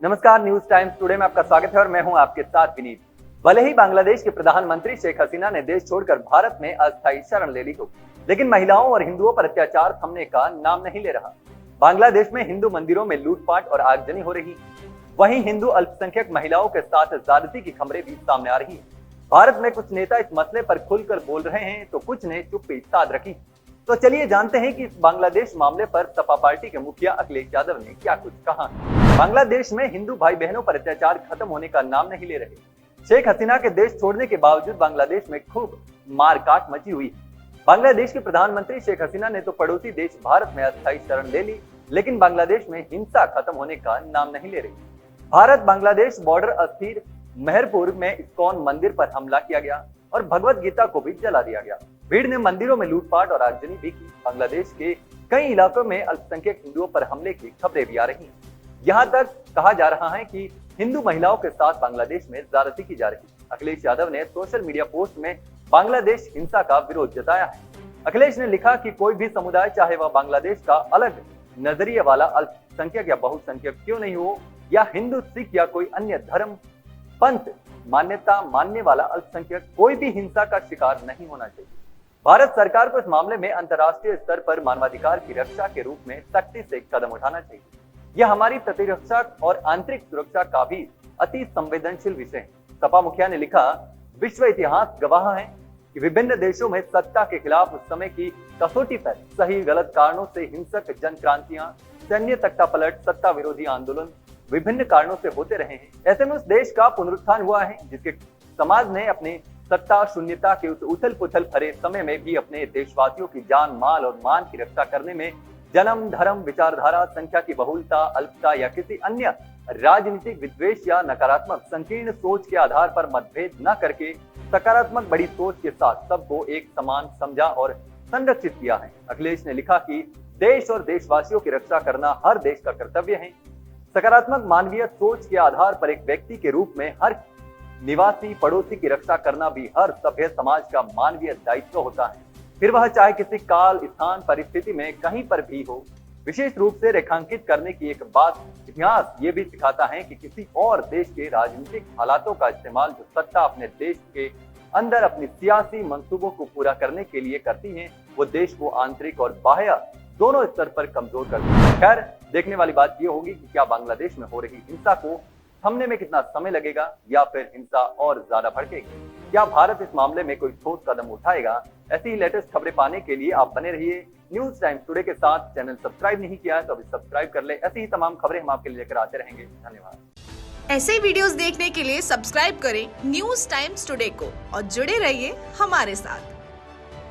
नमस्कार, news times today में आपका स्वागत है और मैं हूं आपके साथ विनीत। भले ही बांग्लादेश के प्रधानमंत्री शेख हसीना ने देश छोड़कर भारत में अस्थायी शरण ले ली हो, लेकिन महिलाओं और हिंदुओं पर अत्याचार थमने का नाम नहीं ले रहा। बांग्लादेश में हिंदू मंदिरों में लूटपाट और आगजनी हो रही, वहीं हिंदू अल्पसंख्यक महिलाओं के साथ ज्यादती की खबरें भी सामने आ रही है। भारत में कुछ नेता इस मसले पर खुलकर बोल रहे हैं तो कुछ ने चुप्पी साध रखी। तो चलिए जानते हैं कि इस बांग्लादेश मामले पर सपा पार्टी के मुखिया अखिलेश यादव ने क्या कुछ कहा। बांग्लादेश में हिंदू भाई बहनों पर अत्याचार खत्म होने का नाम नहीं ले रहे। शेख हसीना के देश छोड़ने के बावजूद बांग्लादेश में खूब मारकाट मची हुई। बांग्लादेश के प्रधानमंत्री शेख हसीना ने तो पड़ोसी देश भारत में अस्थायी शरण ले ली, लेकिन बांग्लादेश में हिंसा खत्म होने का नाम नहीं ले रही। भारत बांग्लादेश बॉर्डर अस्थिर मेहरपुर में इस्कॉन मंदिर पर हमला किया गया और भगवत गीता को भी जला दिया गया। भीड़ ने मंदिरों में लूटपाट और आगजनी भी की। बांग्लादेश के कई इलाकों में अल्पसंख्यक हिंदुओं पर हमले की खबरें भी आ रही हैं। यहाँ तक कहा जा रहा है कि हिंदू महिलाओं के साथ बांग्लादेश में ज्यादती की जा रही है। अखिलेश यादव ने सोशल मीडिया पोस्ट में बांग्लादेश हिंसा का विरोध जताया है। अखिलेश ने लिखा कि कोई भी समुदाय, चाहे वह बांग्लादेश का अलग नजरिए वाला अल्पसंख्यक या बहुसंख्यक क्यों नहीं हो, या हिंदू, सिख या कोई अन्य धर्म पंथ मान्यता मानने वाला अल्पसंख्यक, कोई भी हिंसा का शिकार नहीं होना चाहिए। भारत सरकार को इस मामले में अंतर्राष्ट्रीय स्तर पर मानवाधिकार की रक्षा के रूप में सख्ती से कदम उठाना चाहिए। यह हमारी प्रतिरक्षा और आंतरिक सुरक्षा का भी अति संवेदनशील विषय है। सपा मुखिया ने लिखा, विश्व इतिहास गवाह है कि विभिन्न देशों में सत्ता के खिलाफ उस समय की कसौटी पर सही गलत कारणों से हिंसक जन क्रांतियां, सैन्य तख्तापलट, सत्ता विरोधी आंदोलन विभिन्न कारणों से होते रहे हैं। ऐसे में उस देश का पुनरुत्थान हुआ है जिसके समाज ने अपने सत्ता शून्यता के उस उथल पुथल भरे समय में भी अपने देशवासियों की जान, माल और मान की रक्षा करने में जन्म, धर्म, विचारधारा, संख्या की बहुलता, अल्पता या किसी अन्य राजनीतिक विद्वेष या नकारात्मक संकीर्ण सोच के आधार पर मतभेद न करके सकारात्मक बड़ी सोच के साथ सबको एक समान समझा और संरक्षित किया है। अखिलेश ने लिखा कि देश और देशवासियों की रक्षा करना हर देश का कर्तव्य है। सकारात्मक मानवीय सोच के आधार पर एक व्यक्ति के रूप में हर निवासी पड़ोसी की रक्षा करना भी हर सभ्य समाज का मानवीय दायित्व होता है, फिर वह चाहे किसी काल, स्थान, परिस्थिति में कहीं पर भी हो। विशेष रूप से रेखांकित करने की एक बात इतिहास ये भी सिखाता है कि किसी और देश के राजनीतिक हालातों का इस्तेमाल जो सत्ता अपने देश के अंदर अपनी सियासी मंसूबों को पूरा करने के लिए करती है, वो देश को आंतरिक और बाह्य दोनों स्तर पर कमजोर करती है। खैर, देखने वाली बात ये होगी कि क्या बांग्लादेश में हो रही हिंसा को थमने में कितना समय लगेगा या फिर हिंसा और ज्यादा भड़केगी। क्या भारत इस मामले में कोई ठोस कदम उठाएगा? ऐसी ही लेटेस्ट खबरें पाने के लिए आप बने रहिए न्यूज टाइम्स टुडे के साथ। चैनल सब्सक्राइब नहीं किया है तो अभी सब्सक्राइब कर ले। ऐसी ही तमाम खबरें हम आपके लिए लेकर आते रहेंगे। धन्यवाद। ऐसे ही वीडियोस देखने के लिए सब्सक्राइब करें न्यूज टाइम्स टुडे को और जुड़े रहिए हमारे साथ।